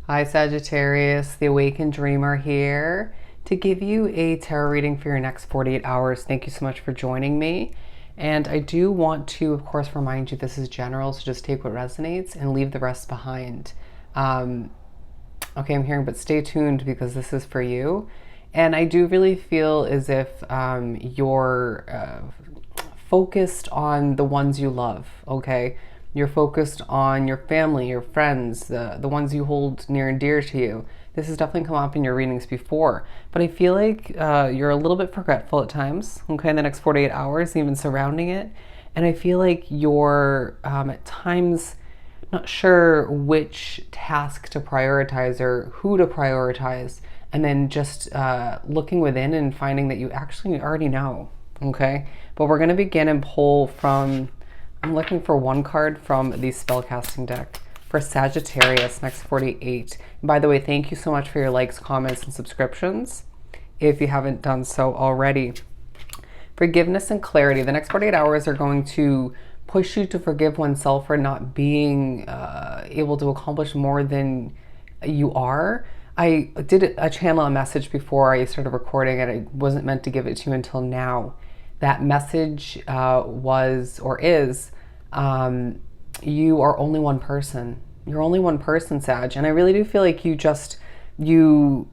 Hi Sagittarius, the Awakened Dreamer here to give you a tarot reading for your next 48 hours. Thank you so much for joining me. And I do want to, of course, remind you this is general, so just take what resonates and leave the rest behind. Okay, I'm hearing, but stay tuned because this is for you. And I do really feel as if you're focused on the ones you love, okay? You're focused on your family, your friends, the ones you hold near and dear to you. This has definitely come up in your readings before, but I feel like you're a little bit forgetful at times, okay, in the next 48 hours, even surrounding it. And I feel like you're at times not sure which task to prioritize or who to prioritize, and then just looking within and finding that you actually already know, okay? But we're going to begin and pull from, I'm looking for one card from the spellcasting deck for Sagittarius, next 48. And by the way, thank you so much for your likes, comments, and subscriptions if you haven't done so already. Forgiveness and clarity. The next 48 hours are going to push you to forgive oneself for not being able to accomplish more than you are. I did a channel a message before I started recording, and I wasn't meant to give it to you until now. That message was or is you are only one person. You're only one person, Sag. And I really do feel like you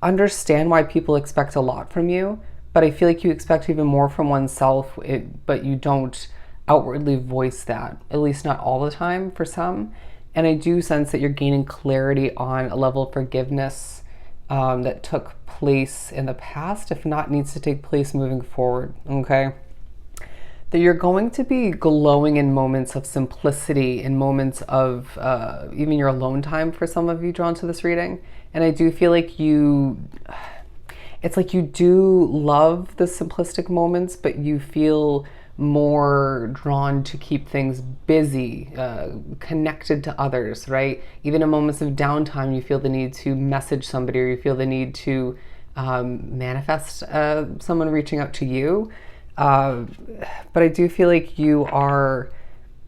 understand why people expect a lot from you, but I feel like you expect even more from oneself, but you don't outwardly voice that, at least not all the time for some. And I do sense that you're gaining clarity on a level of forgiveness that took place in the past, if not needs to take place moving forward, okay? That you're going to be glowing in moments of simplicity, in moments of even your alone time for some of you drawn to this reading. And I do feel like it's like you do love the simplistic moments, but you feel more drawn to keep things busy, connected to others, right? Even in moments of downtime, you feel the need to message somebody, or you feel the need to manifest someone reaching out to you. But I do feel like you are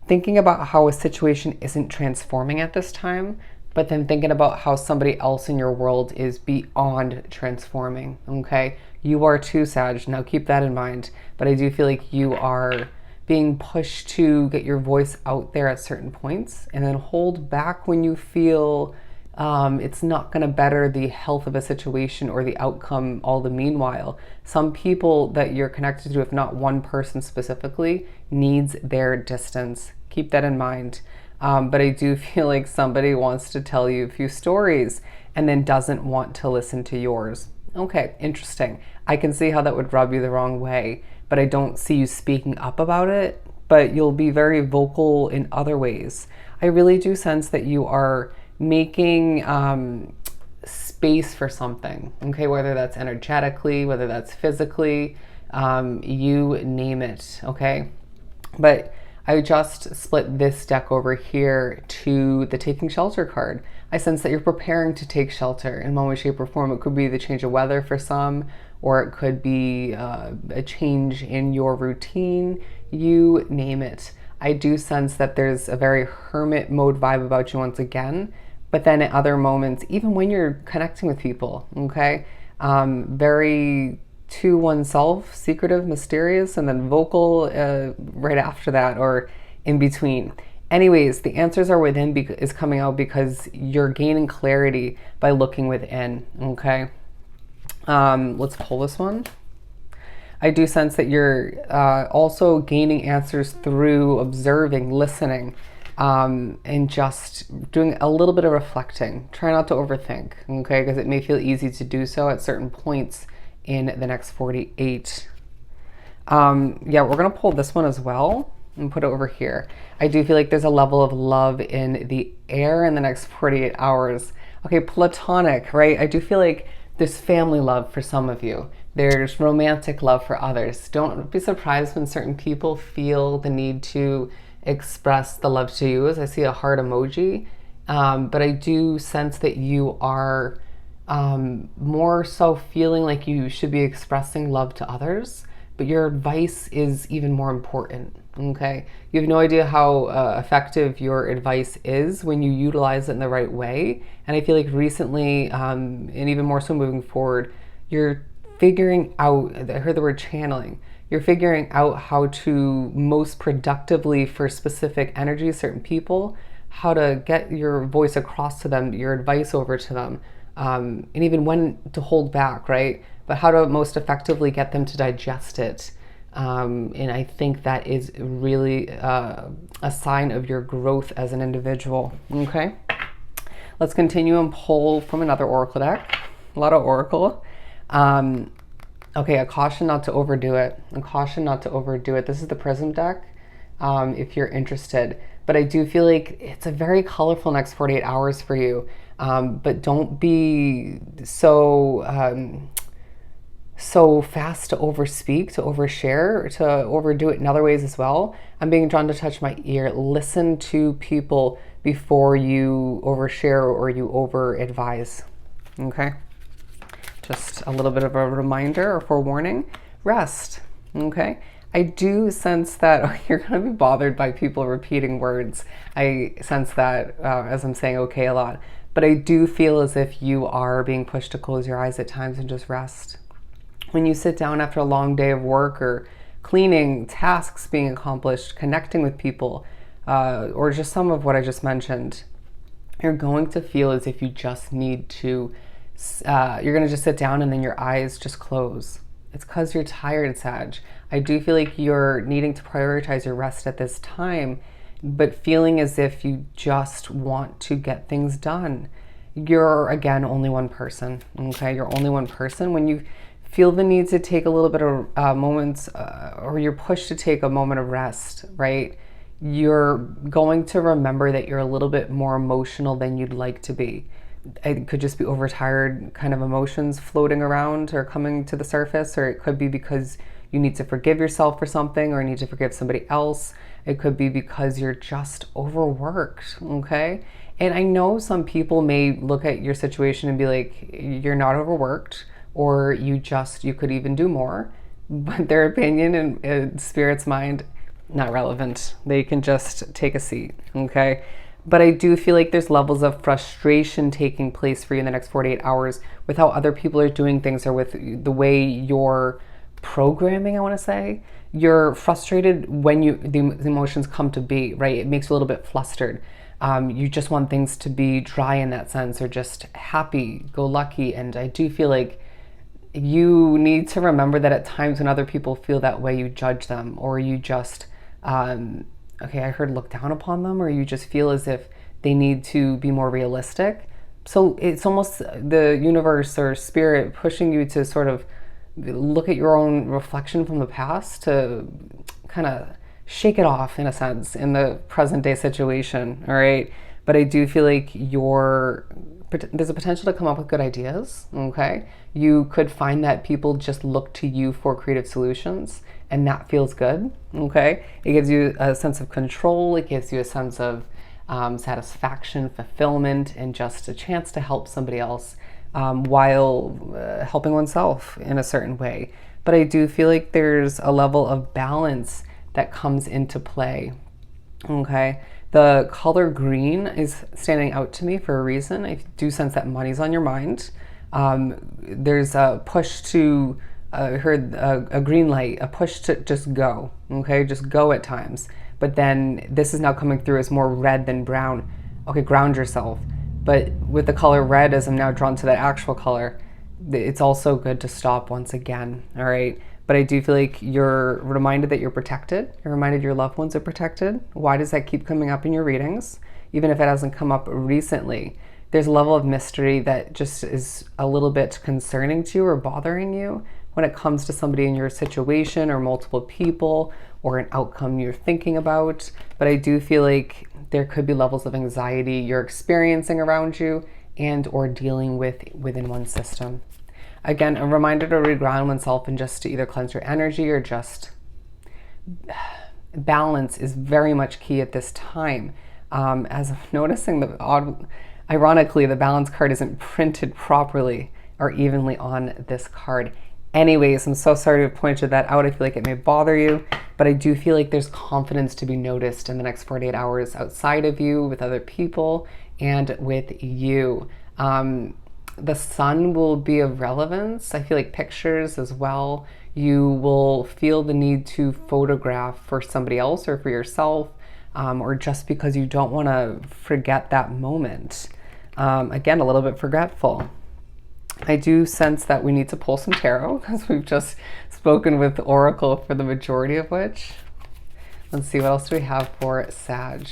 thinking about how a situation isn't transforming at this time, but then thinking about how somebody else in your world is beyond transforming, okay? You are too, Sag. Now keep that in mind. But I do feel like you are being pushed to get your voice out there at certain points, and then hold back when you feel it's not going to better the health of a situation or the outcome all the meanwhile. Some people that you're connected to, if not one person specifically, needs their distance. Keep that in mind. But I do feel like somebody wants to tell you a few stories and then doesn't want to listen to yours. Okay, interesting. I can see how that would rub you the wrong way, but I don't see you speaking up about it, but you'll be very vocal in other ways. I really do sense that you are making space for something, okay? Whether that's energetically, whether that's physically, you name it, okay? But I just split this deck over here to the Taking Shelter card. I sense that you're preparing to take shelter in one way, shape, or form. It could be the change of weather for some, or it could be a change in your routine. You name it. I do sense that there's a very hermit mode vibe about you once again, but then at other moments, even when you're connecting with people, okay, very to oneself, secretive, mysterious, and then vocal right after that, or in between. Anyways, the answers are within is coming out because you're gaining clarity by looking within, okay? Let's pull this one. I do sense that you're also gaining answers through observing, listening, and just doing a little bit of reflecting. Try not to overthink, okay? Because it may feel easy to do so at certain points in the next 48. Yeah, we're gonna pull this one as well and put it over here. I do feel like there's a level of love in the air in the next 48 hours. Okay, platonic, right? I do feel like there's family love for some of you. There's romantic love for others. Don't be surprised when certain people feel the need to express the love to you, as I see a heart emoji. But I do sense that you are more so feeling like you should be expressing love to others but your advice is even more important. Okay, you have no idea how effective your advice is when you utilize it in the right way. And I feel like recently, and even more so moving forward, you're figuring out, I heard the word channeling, you're figuring out how to most productively for specific energies, certain people, how to get your voice across to them, your advice over to them, and even when to hold back, right? But how to most effectively get them to digest it. And I think that is really a sign of your growth as an individual. Okay, let's continue and pull from another oracle deck. A lot of oracle. Okay, a caution not to overdo it. A caution not to overdo it. This is the Prism deck, if you're interested. But I do feel like it's a very colorful next 48 hours for you. But don't be so fast to overspeak, to overshare, to overdo it in other ways as well. I'm being drawn to touch my ear. Listen to people before you overshare or you over advise. Okay? Just a little bit of a reminder or forewarning. Rest. Okay? I do sense that you're going to be bothered by people repeating words. I sense that as I'm saying okay a lot. But I do feel as if you are being pushed to close your eyes at times and just rest. When you sit down after a long day of work or cleaning, tasks being accomplished, connecting with people, or just some of what I just mentioned, you're going to feel as if you just need to, you're going to just sit down and then your eyes just close. It's because you're tired, Sag. I do feel like you're needing to prioritize your rest at this time, but feeling as if you just want to get things done. You're, again, only one person, okay? You're only one person. When you feel the need to take a little bit of moments, or you're pushed to take a moment of rest, right? You're going to remember that you're a little bit more emotional than you'd like to be. It could just be overtired kind of emotions floating around or coming to the surface, or it could be because you need to forgive yourself for something or need to forgive somebody else. It could be because you're just overworked, okay? And I know some people may look at your situation and be like, you're not overworked, or you could even do more, but their opinion and spirit's mind, not relevant. They can just take a seat, okay? But I do feel like there's levels of frustration taking place for you in the next 48 hours with how other people are doing things or with the way you're programming, I want to say. You're frustrated when the emotions come to be, right? It makes you a little bit flustered. You just want things to be dry in that sense, or just happy, go lucky. And I do feel like you need to remember that at times when other people feel that way, you judge them, or you just, okay, I heard look down upon them, or you just feel as if they need to be more realistic. So it's almost the universe or spirit pushing you to sort of look at your own reflection from the past to kind of shake it off in a sense in the present day situation, all right? But I do feel like there's a potential to come up with good ideas, okay? You could find that people just look to you for creative solutions, and that feels good, okay? It gives you a sense of control. It gives you a sense of satisfaction, fulfillment, and just a chance to help somebody else while helping oneself in a certain way. But I do feel like there's a level of balance that comes into play, okay? The color green is standing out to me for a reason. I do sense that money's on your mind. There's a push to, I heard a green light, a push to just go, okay? Just go at times. But then this is now coming through as more red than brown. Okay, ground yourself. But with the color red, as I'm now drawn to that actual color, it's also good to stop once again, all right? But I do feel like you're reminded that you're protected. You're reminded your loved ones are protected. Why does that keep coming up in your readings? Even if it hasn't come up recently, there's a level of mystery that just is a little bit concerning to you or bothering you when it comes to somebody in your situation or multiple people or an outcome you're thinking about. But I do feel like there could be levels of anxiety you're experiencing around you and or dealing with within one system. Again, a reminder to reground oneself and just to either cleanse your energy or just balance is very much key at this time. As I'm noticing, ironically, the balance card isn't printed properly or evenly on this card. Anyways, I'm so sorry to have pointed that out. I feel like it may bother you, but I do feel like there's confidence to be noticed in the next 48 hours outside of you, with other people, and with you. The sun will be of relevance. I feel like pictures as well. You will feel the need to photograph for somebody else or for yourself, or just because you don't want to forget that moment. Again, a little bit forgetful. I do sense that we need to pull some tarot, because we've just spoken with Oracle for the majority of which. Let's see, what else do we have for Sag?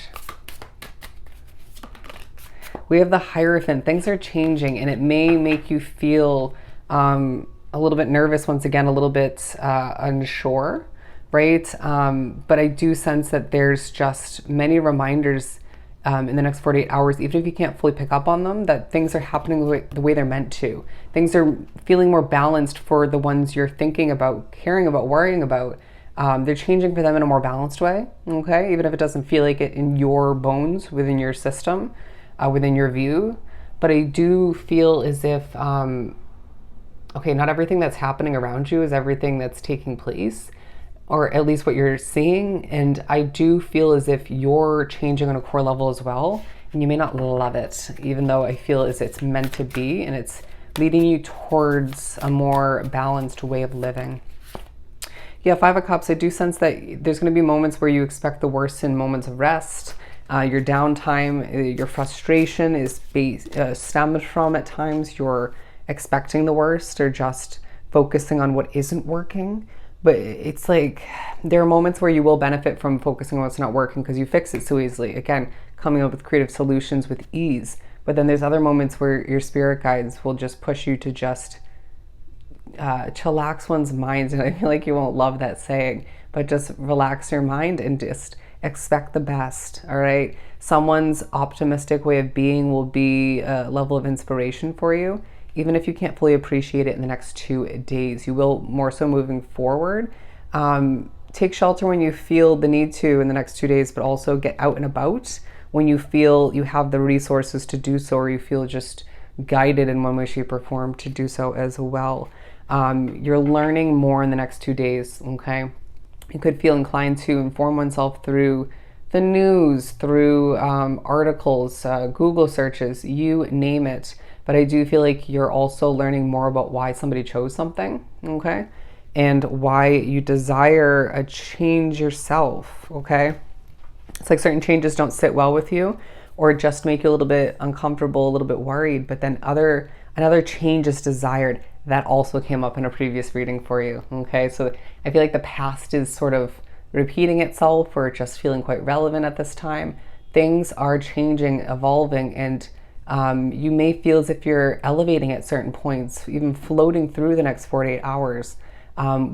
We have the Hierophant. Things are changing, and it may make you feel a little bit nervous, once again, a little bit unsure, right? But I do sense that there's just many reminders in the next 48 hours, even if you can't fully pick up on them, that things are happening the way they're meant to. Things are feeling more balanced for the ones you're thinking about, caring about, worrying about. They're changing for them in a more balanced way, okay? Even if it doesn't feel like it in your bones, within your system, within your view. But I do feel as if, okay, not everything that's happening around you is everything that's taking place, or at least what you're seeing. And I do feel as if you're changing on a core level as well. And you may not love it, even though I feel as it's meant to be, and it's leading you towards a more balanced way of living. Yeah, Five of Cups, I do sense that there's going to be moments where you expect the worst in moments of rest. Your downtime, your frustration is stems from, at times, you're expecting the worst or just focusing on what isn't working. But it's like there are moments where you will benefit from focusing on what's not working, because you fix it so easily. Again, coming up with creative solutions with ease. But then there's other moments where your spirit guides will just push you to just chillax one's mind. And I feel like you won't love that saying, but just relax your mind and just expect the best, all right? Someone's optimistic way of being will be a level of inspiration for you. Even if you can't fully appreciate it in the next 2 days, you will more so moving forward. Take shelter when you feel the need to in the next 2 days, but also get out and about when you feel you have the resources to do so, or you feel just guided in one way, shape, or form to do so as well. You're learning more in the next 2 days, okay? You could feel inclined to inform oneself through the news, through articles, Google searches, you name it. But I do feel like you're also learning more about why somebody chose something, okay? And why you desire a change yourself, okay? It's like certain changes don't sit well with you, or just make you a little bit uncomfortable, a little bit worried, but then another change is desired. That also came up in a previous reading for you, okay? So I feel like the past is sort of repeating itself, or just feeling quite relevant at this time. Things are changing, evolving, and you may feel as if you're elevating at certain points, even floating through the next 48 hours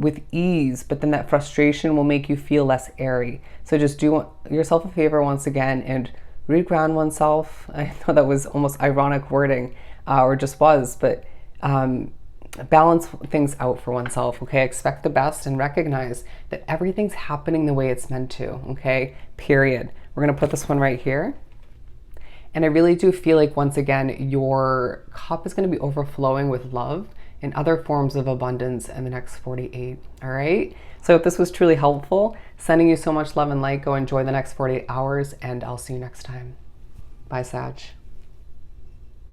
with ease, but then that frustration will make you feel less airy. So just do yourself a favor once again and reground oneself. I know that was almost ironic wording, or just was, but balance things out for oneself, okay? Expect the best and recognize that everything's happening the way it's meant to, okay? Period. We're gonna put this one right here. And I really do feel like, once again, your cup is going to be overflowing with love and other forms of abundance in the next 48, all right? So if this was truly helpful, sending you so much love and light. Go enjoy the next 48 hours, and I'll see you next time. Bye, Sag.